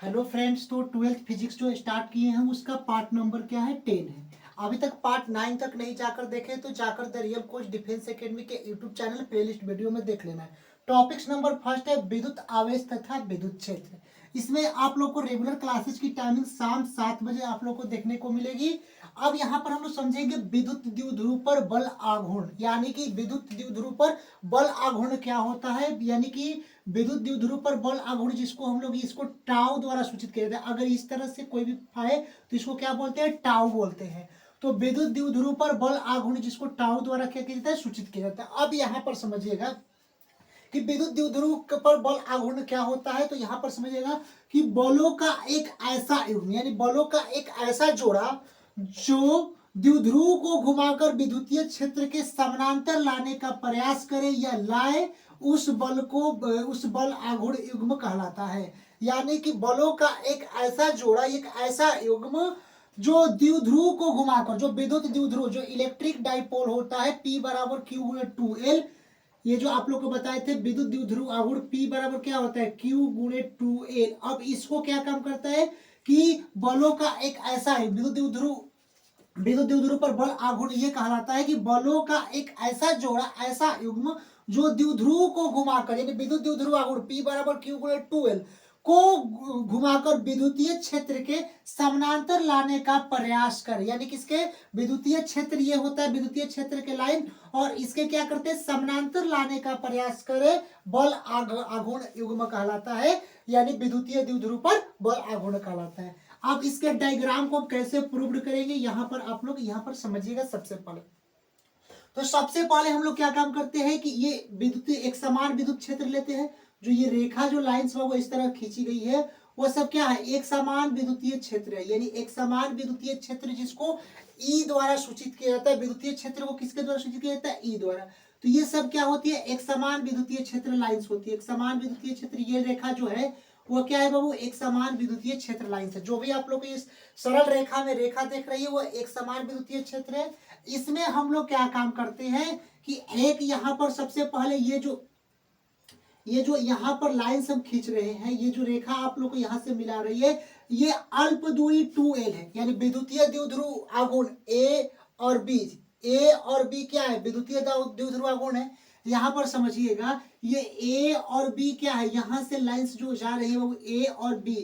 Hello friends, तो twelfth physics जो start किए हैं उसका पार्ट नंबर क्या है 10 है। अभी तक पार्ट 9 तक नहीं जाकर देखे तो जाकर the real coach defence academy के यूट्यूब चैनल प्लेलिस्ट वीडियो में देख लेना है। टॉपिक्स नंबर फर्स्ट है विद्युत आवेश तथा विद्युत क्षेत्र। इसमें आप लोग को रेगुलर क्लासेस की टाइमिंग शाम 7 बजे आप लोग को देखने को मिलेगी। अब यहाँ पर हम लोग समझेंगे विद्युत द्विध्रुव पर बल आघूर्ण, यानी कि विद्युत द्विध्रुव पर बल आघूर्ण क्या होता है, यानी कि विद्युत द्विध्रुव पर बल आघूर्ण जिसको हम लोग इसको टाउ द्वारा सूचित किया जाता है। अगर इस तरह से कोई भी है तो इसको क्या बोलते हैं, टाउ बोलते हैं। तो विद्युत द्विध्रुव पर बल आघूर्ण जिसको टाउ द्वारा क्या किया जाता है, सूचित किया जाता है। अब यहाँ पर समझिएगा कि विद्युत द्विध्रुव पर बल आघूर्ण क्या होता है। तो यहाँ पर समझिएगा कि बलों का एक ऐसा युग्म, यानी बलों का एक ऐसा जोड़ा जो द्विध्रुव को घुमाकर विद्युतीय क्षेत्र के समानांतर लाने का प्रयास करे या लाए, उस बल आघूर्ण युग्म कहलाता है। यानी कि बलों का एक ऐसा जोड़ा, एक ऐसा युग्म जो द्विध्रुव को घुमाकर, जो विद्युत द्विध्रुव, जो इलेक्ट्रिक डाइपोल होता है P बराबर Q/2L, ये जो आप लोग को बताए थे विद्युत द्विध्रुव आघूर्ण P बराबर क्या होता है, Q/2L। अब इसको क्या काम करता है कि बलों का एक ऐसा है विद्युत द्विध्रुव पर बल आघूर्ण ये कहलाता है कि बलों का एक ऐसा जोड़ा, ऐसा युग्म जो द्विध्रुव को घुमाकर, यानी विद्युत द्विध्रुव आघूर्ण P बराबर Q/2L को घुमाकर विद्युतीय क्षेत्र के समानांतर लाने का प्रयास कर, यानी किसके, विद्युतीय क्षेत्र ये होता है विद्युतीय क्षेत्र के लाइन, और इसके क्या करते हैं, समानांतर लाने का प्रयास करे, बल आघूर्ण युग्म कहलाता है, यानी विद्युतीय द्विध्रुव पर बल आघूर्ण कहलाता है। अब इसके डायग्राम को कैसे प्रूव्ड करेंगे, यहां पर आप लोग यहां पर समझिएगा। सबसे पहले हम लोग क्या काम करते हैं कि ये विद्युत एक समान विद्युत क्षेत्र लेते हैं। जो ये रेखा जो लाइंस वो इस तरह खींची गई है, वो सब क्या है, एक समान विद्युतीय क्षेत्र है। यानी एक समान विद्युतीय क्षेत्र जिसको ई द्वारा सूचित किया जाता है। विद्युतीय क्षेत्र को किसके द्वारा सूचित किया जाता है, ई द्वारा। तो ये सब क्या होती है, एक समान विद्युतीय क्षेत्र लाइंस होती है। एक समान विद्युतीय क्षेत्र, ये रेखा जो है वो क्या है बाबू, एक समान विद्युतीय क्षेत्र लाइन है। जो भी आप लोग इस सरल रेखा में रेखा देख रही है वो एक समान विद्युतीय क्षेत्र है। इसमें हम लोग क्या काम करते हैं कि एक यहाँ पर सबसे पहले ये जो यहाँ पर लाइन हम खींच रहे हैं, ये जो रेखा आप लोग को यहाँ से मिला रही है, ये अल्प दूरी 2L है। यानी विद्युतीय द्विध्रुव आघूर्ण A और B, A और B क्या है, विद्युतीय द्विध्रुव आघूर्ण है। यहाँ पर समझिएगा ये A और B क्या है, यहाँ से लाइंस जो जा रही है वो A और B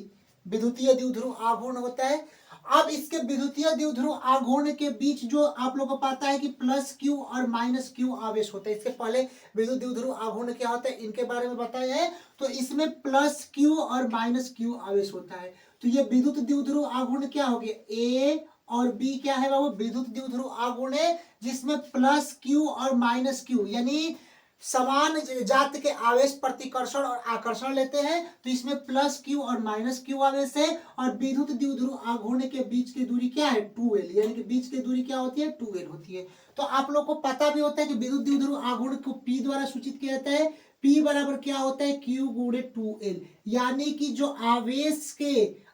विद्युतीय द्विध्रुव आघूर्ण होता है। अब इसके विद्युतीय द्विध्रुव आघूर्ण के बीच जो आप लोगों को पता है कि प्लस Q और माइनस Q आवेश होता है। इसके पहले विद्युत द्विध्रुव आघूर्ण क्या होता है इनके बारे में बताया है। तो इसमें प्लस Q और माइनस Q आवेश होता है। तो ये विद्युत द्विध्रुव आघूर्ण क्या हो गया, A और B क्या है बाबू, विद्युत द्विध्रुव आघूर्ण है जिसमें प्लस Q और माइनस Q, यानी समान जात के आवेश प्रतिकर्षण और आकर्षण लेते हैं। तो इसमें प्लस Q और माइनस Q आवेश है। और विद्युत द्विध्रुव आघूर्ण के बीच की दूरी क्या है, 2L, यानी कि बीच की दूरी क्या होती है, 2L होती है। तो आप लोग को पता भी होता है कि विद्युत द्विध्रुव आघूर्ण को P द्वारा सूचित किया जाता है। P बराबर क्या होता है, Q/2L, यानी कि जो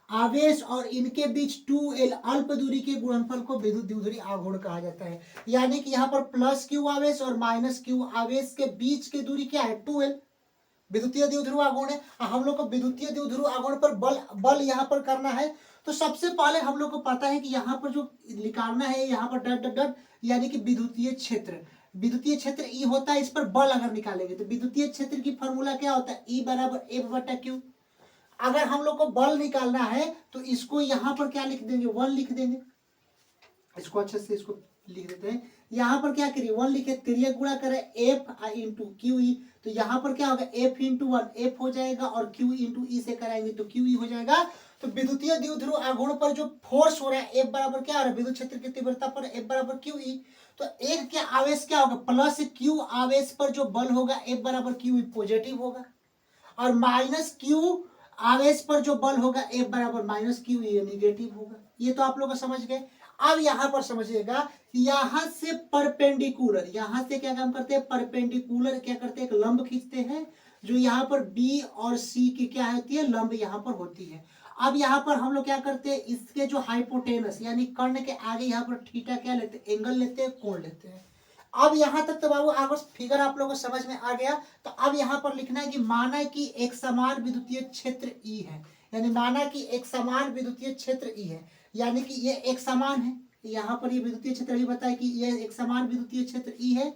आवेश और इनके बीच 2L अल्प दूरी के गुणनफल को विद्युत द्विध्रुव आघूर्ण कहा जाता है। यानी कि यहाँ पर प्लस Q आवेश और माइनस Q आवेश के बीच की दूरी क्या है, 2L, विद्युतीय द्विध्रुव आघूर्ण है। हम लोग को विद्युतीय द्विध्रुव आघूर्ण पर बल यहाँ पर करना है। तो सबसे पहले हम लोग को पता है कि यहाँ पर जो निकालना है, यहाँ पर डट डट डट, यानी कि विद्युतीय क्षेत्र ई होता है। इस पर बल अगर निकालेंगे तो विद्युतीय क्षेत्र की फॉर्मूला क्या होता है, E बराबर F/Q। अगर हम लोग को बल निकालना है तो इसको यहाँ पर क्या लिख देंगे, 1 लिख देंगे। इसको अच्छे से इसको लिख देते हैं। यहाँ पर क्या करिए, 1 लिखे, तिर्यक गुणा करें F इंटू QE। तो यहाँ पर क्या होगा, F इंटू 1 F हो जाएगा, और Q इंटू E से कराएंगे तो QE हो जाएगा। तो विद्युतीय द्विध्रुव आघूर्ण पर जो फोर्स हो रहा है F बराबर क्या हो रहा है, विद्युत क्षेत्र की तीव्रता पर F बराबर QE। तो एक क्या आवेश क्या होगा, प्लस Q आवेश पर जो बल होगा F बराबर QE पॉजिटिव होगा, और माइनस Q आवेश पर जो बल होगा F बराबर माइनस Q, ये निगेटिव होगा। ये तो आप लोग समझ गए। अब यहां पर समझिएगा, यहां से परपेंडिकुलर, यहां से क्या काम करते हैं, परपेंडिकुलर क्या करते हैं, एक लंब खींचते हैं जो यहाँ पर B और C की क्या होती है, लंब यहाँ पर होती है। अब यहाँ पर हम लोग क्या करते हैं, इसके जो हाइपोटेनस यानी कर्ण के आगे यहाँ पर थीटा क्या लेते हैं, एंगल लेते हैं, कोण लेते हैं। अब यहां तक तो बाबू आपको फिगर आप लोगों को समझ में आ गया। तो अब यहां पर लिखना है कि माना कि एक समान विद्युतीय क्षेत्र E है, यानी माना कि एक समान विद्युतीय क्षेत्र ई है, यानी कि ये एक समान है, यहाँ पर ये विद्युतीय क्षेत्र ही बताया कि ये एक समान विद्युतीय क्षेत्र ई है,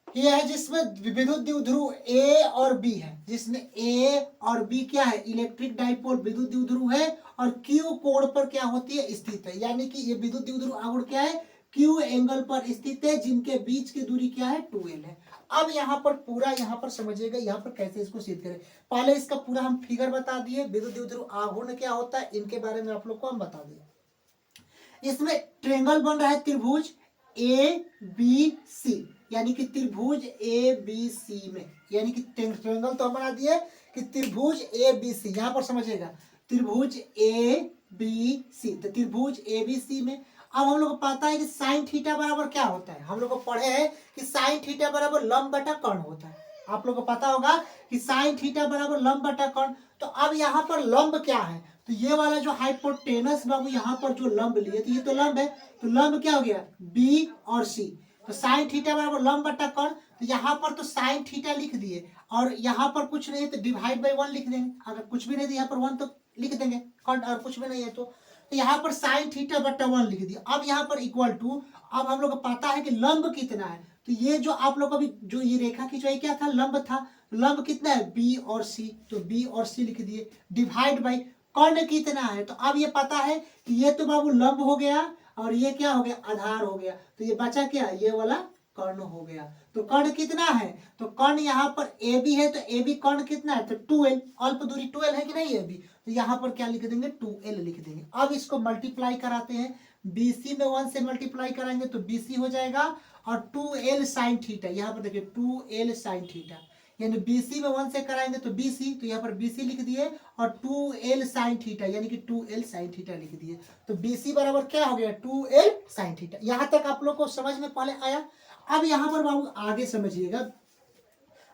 ये है जिसमें विद्युत द्विध्रुव ए और बी है, जिसमें ए और बी क्या है, इलेक्ट्रिक डाइपोल विद्युत द्विध्रुव है और क्यू कोण पर क्या होती है, स्थित है। यानी कि ये विद्युत द्विध्रुव आघूर्ण क्या है, क्यू एंगल पर स्थित है, जिनके बीच की दूरी क्या है, 2l है। अब यहाँ पर पूरा यहाँ पर समझिएगा, यहाँ पर कैसे इसको सिद्ध करें। पहले इसका पूरा हम फिगर बता दिए, विद्युत द्विध्रुव आघूर्ण क्या होता है, इनके बारे में आप लोग को हम बता दिए। इसमें ट्रेंगल बन रहा है त्रिभुज ए बी सी, यानी कि त्रिभुज ए बी सी में, यानी कि ट्रेंगल तो हम बना दिए कि त्रिभुज ए बी सी, यहां पर समझिएगा त्रिभुज ए बी सी, तो त्रिभुज ए बी सी में अब हम लोग को पता है कि साइन थीटा बराबर क्या होता है, हम लोग को पढ़े हैं कि साइन थीटा बराबर लंब बटा कर्ण होता है। आप लोग को पता होगा कि साइन थीटा बराबर लंब बटा कर्ण। तो अब यहाँ पर लंब क्या है, तो ये वाला जो हाइपोटेनस बाबू यहाँ पर जो लंब लिए, तो ये तो लंब है, तो लंब क्या हो गया, बी और सी। तो साइन थीटा बराबर लंब बटा कर्ण, तो यहाँ पर तो साइन थीटा लिख दिए और यहाँ पर कुछ नहीं तो डिवाइड बाई 1 लिख देंगे, अगर कुछ भी नहीं तो यहाँ पर 1 तो लिख देंगे कर्ण, और कुछ भी नहीं है तो यहाँ पर साइन थीटा बटा 1 लिख दिया। अब यहाँ पर इक्वल टू, अब हम लोग को पता है कि लंब कितना है, तो ये जो आप लोग अभी जो ये रेखा खिंचवाई क्या था, लंब था, लंब कितना है, बी और सी, तो बी और सी लिख दिए, डिवाइड बाई कर्ण कितना है, तो अब ये पता है कि ये तो बाबू लंब हो गया और ये क्या हो गया, आधार हो गया, तो ये बचा क्या, ये वाला कर्ण हो गया। तो कर्ण कितना है, तो कर्ण यहाँ पर ए बी है, तो ए बी कर्ण कितना है, तो 2l, अल्प दूरी 2l है कि नहीं ए बी, तो यहाँ पर क्या लिख देंगे, 2l लिख देंगे। अब इसको मल्टीप्लाई कराते हैं, BC में 1 से मल्टीप्लाई कराएंगे तो BC हो जाएगा और 2l साइन थीटा, यहाँ पर देखिए 2l साइन थीटा, यानी BC में 1 से कराएंगे तो BC, तो यहाँ पर BC लिख दिए और 2l साइन थीटा, यानी कि 2l साइन थीटा लिख दिए, तो BC बराबर क्या हो गया, 2l साइन थीटा। यहाँ तक आप लोग को समझ में पहले आया। अब यहाँ पर बाबू आगे समझिएगा,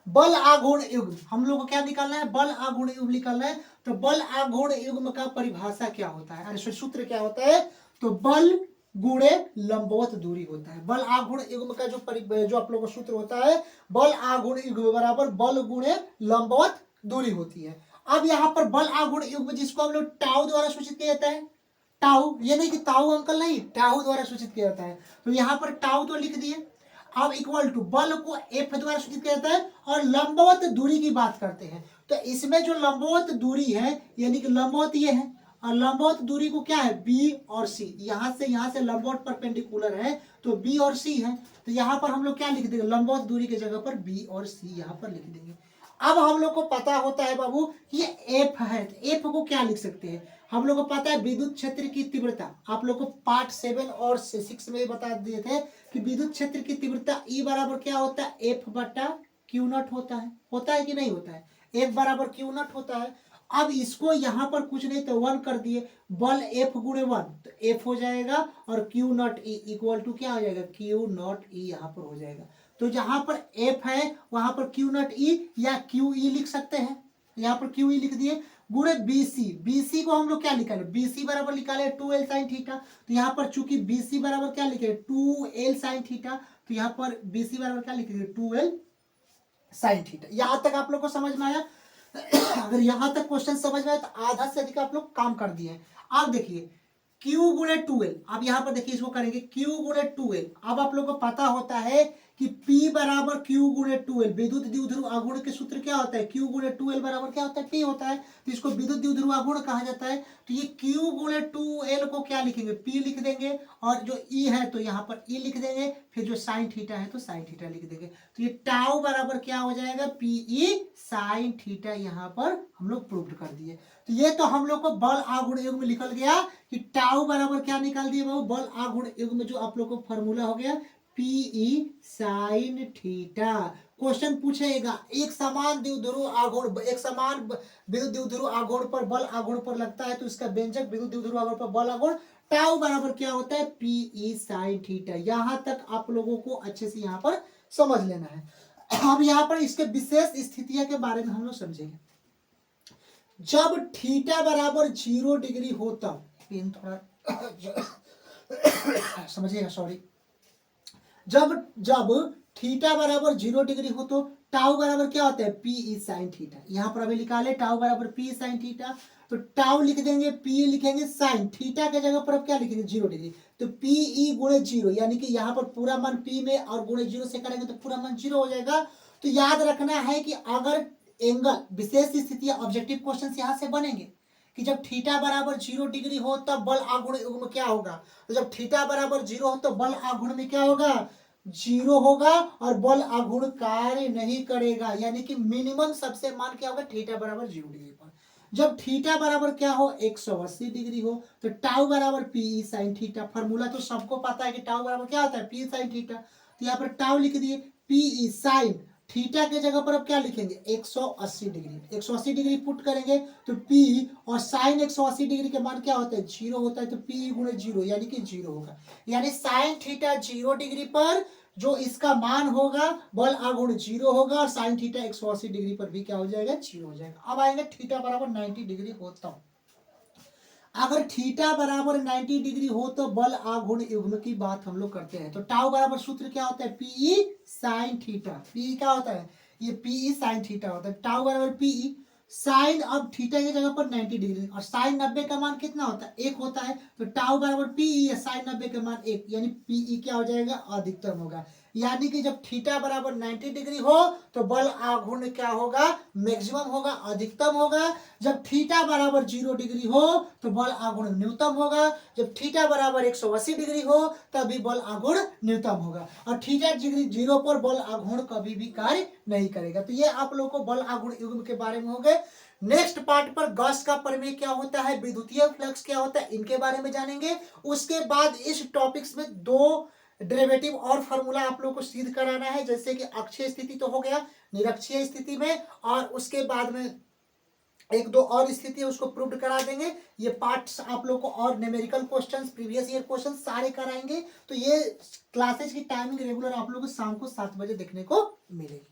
बल आघूर्ण युग्म हम लोग को क्या निकालना है, बल आघूर्ण युग्म निकालना है। तो बल आघूर्ण युग्म का परिभाषा क्या होता है, अरे सूत्र क्या होता है, तो बल गुणे लंबवत दूरी होता है। बल आघूर्ण युग्म का जो आप लोग का सूत्र होता है, बल आघूर्ण युग्म बराबर बल गुणे लंबवत दूरी होती है। अब यहाँ पर बल आघूर्ण युग्म जिसको हम लोग टाउ द्वारा सूचित किया जाता है, टाउ, ये नहीं कि ताऊ अंकल नहीं, टाउ द्वारा सूचित किया जाता है, तो यहाँ पर टाउ तो लिख दिए। अब इक्वल टू बल को एफ द्वारा सूचित किया जाता है और लंबवत दूरी की बात करते हैं, तो इसमें जो लंबवत दूरी है, यानी कि लंबवत ये है और लंबवत दूरी को क्या है, बी और सी, यहाँ से लंबवत परपेंडिकुलर है तो बी और सी है, तो यहाँ पर हम लोग क्या लिख देंगे, लंबवत दूरी की जगह पर बी और सी यहाँ पर लिख देंगे। अब हम लोग को पता होता है बाबू कि ये एफ है, तो एफ को क्या लिख सकते हैं, हम लोग को पता है विद्युत क्षेत्र की तीव्रता, आप लोग को पार्ट 7 और 6 में बता दिए थे कि विद्युत क्षेत्र की तीव्रता ई बराबर क्या होता है, एफ बटा क्यू नॉट होता है कि नहीं होता है, एफ बराबर क्यू नॉट होता है। अब इसको यहाँ पर कुछ नहीं तो 1 कर दिए, बल एफ गुणे 1, तो एफ हो जाएगा और Q not E equal to क्या हो जाएगा, क्यू नॉट ई यहाँ पर हो जाएगा। तो जहां पर एफ है वहां पर क्यू नॉट ई या क्यू ई लिख सकते हैं, यहाँ पर क्यू ई लिख दिए, गुणे बीसी, बीसी को हम लोग क्या निकाले, बीसी बराबर निकाले 2l साइन थीटा, तो यहाँ पर चूंकि बीसी बराबर क्या लिखे 2l साइन थीटा, तो यहाँ पर बीसी बराबर क्या लिखे 2l साइन थीटा। यहां तक आप लोग को समझ में आया। अगर यहां तक क्वेश्चन समझ में आया तो आधा से अधिक आप लोग काम कर दिए। अब देखिए Q गुणे 2l, अब यहाँ पर देखिए इसको करेंगे Q गुणे 2l। अब आप लोग को पता होता है कि P बराबर Q गुणे 2l, विद्युत द्विध्रुव आघूर्ण के सूत्र क्या होता है, Q गुणे 2l बराबर क्या होता है, P होता है, तो इसको विद्युत द्विध्रुव आघूर्ण कहा जाता है। तो ये Q गुणे 2l को क्या लिखेंगे, P लिख देंगे और जो E है तो यहाँ पर E लिख देंगे, फिर जो साइन थीटा है तो साइन थीटा लिख देंगे, तो ये टाउ बराबर क्या हो जाएगा, PE साइन थीटा, यहाँ पर हम लोग प्रूव कर दिए। तो ये तो हम लोग को बल आघूर्ण युग्म निकल गया कि टाउ बराबर क्या निकाल दिए बाबू, बल आघूर्ण युग्म जो आप लोग को फॉर्मूला हो गया PE साइन थीटा। क्वेश्चन पूछेगा एक समान द्विध्रुव आघूर्ण, एक समान विद्युत द्विध्रुव आघूर्ण पर बल आघूर्ण पर लगता है तो इसका व्यंजक विद्युत द्विध्रुव आघूर्ण पर बल आघूर्ण टाउ बराबर क्या होता है, PE साइन थीटा। यहां तक आप लोगों को अच्छे से यहाँ पर समझ लेना है। अब यहाँ पर इसके विशेष स्थितियों के बारे में हम लोग समझेंगे। जब थीटा बराबर 0 डिग्री हो तब, पेन थोड़ा समझिएगा, सॉरी, जब थीटा बराबर 0 डिग्री हो तो टाउ बराबर क्या होता है पी ई साइन थीटा, यहाँ पर अभी निकाले टाउ बराबर पी साइन थीटा, तो टाउ लिख देंगे, पी लिखेंगे, साइन थीटा के जगह पर अब क्या लिखेंगे 0 डिग्री, तो पी ई गुणे 0, यानी कि यहाँ पर पूरा मान पी में और गुणे 0 से करेंगे तो पूरा मान 0 हो जाएगा। तो याद रखना है कि अगर एंगल विशेष स्थिति ऑब्जेक्टिव क्वेश्चन यहाँ से बनेंगे कि जब थीटा बराबर 0 डिग्री हो तब बल आघूर्ण युग्म में क्या होगा, तो जब थीटा बराबर 0 हो तो बल आघूर्ण में क्या होगा 0 होगा और बल आघूर्ण कार्य नहीं करेगा, यानी कि मिनिमम सबसे मान क्या होगा थीटा बराबर 0 डिग्री पर। जब थीटा बराबर क्या हो 180 डिग्री हो तो टाउ बराबर P E sine theta, formula तो सबको पता है कि टाउ बराबर क्या होता है पी साइन थीटा, तो यहाँ पर टाउ लिख दिए, पी ई साइन थीटा के जगह पर अब क्या लिखेंगे 180 डिग्री, 180 डिग्री पुट करेंगे तो P और साइन 180 डिग्री के मान क्या होता है 0 होता है, तो P गुणे 0 यानी कि 0 होगा, यानी साइन थीटा 0 डिग्री पर जो इसका मान होगा बल आघूर्ण 0 होगा और साइन थीटा 180 डिग्री पर भी क्या हो जाएगा 0 हो जाएगा। अब आएंगे थीटा बराबर 90 डिग्री होता हूं, अगर थीटा बराबर 90 डिग्री हो तो बल आघूर्ण युग्म की बात हम लोग करते हैं। तो टाउ बराबर सूत्र क्या होता है पीई साइन थीटा, पी क्या होता है ये पीई साइन थीटा होता है, टाउ बराबर पीई साइन, अब थीटा की जगह पर 90 डिग्री और साइन 90 का मान कितना होता है 1 होता है, तो टाउ बराबर पीई या साइन 90 का मान 1, यानी पीई क्या हो जाएगा अधिकतम होगा, यानी कि जब थीटा बराबर 90 डिग्री हो तो बल आघूर्ण क्या होगा मैक्सिमम होगा अधिकतम होगा, जब थीटा बराबर 0 डिग्री हो तो बल आघूर्ण न्यूनतम होगा, जब थीटा बराबर 180 डिग्री हो तभी बल आघूर्ण न्यूनतम होगा, और थीटा डिग्री 0 पर बल आघूर्ण कभी भी कार्य नहीं करेगा। तो ये आप लोगों को बल आघूर्ण युग्म के बारे में हो गए। नेक्स्ट पार्ट पर गॉस का प्रमेय क्या होता है, विद्युतीय फ्लक्स क्या होता है, इनके बारे में जानेंगे। उसके बाद इस टॉपिक्स में 2 डेरिवेटिव और फार्मूला आप लोगों को सिद्ध कराना है, जैसे कि अक्षीय स्थिति तो हो गया, निरक्षीय स्थिति में, और उसके बाद में 1-2 और स्थिति है उसको प्रूव करा देंगे। ये पार्ट्स आप लोग को और numerical questions previous year question सारे कराएंगे। तो ये क्लासेस की टाइमिंग रेगुलर आप लोग को शाम को 7 बजे देखने को मिलेगी।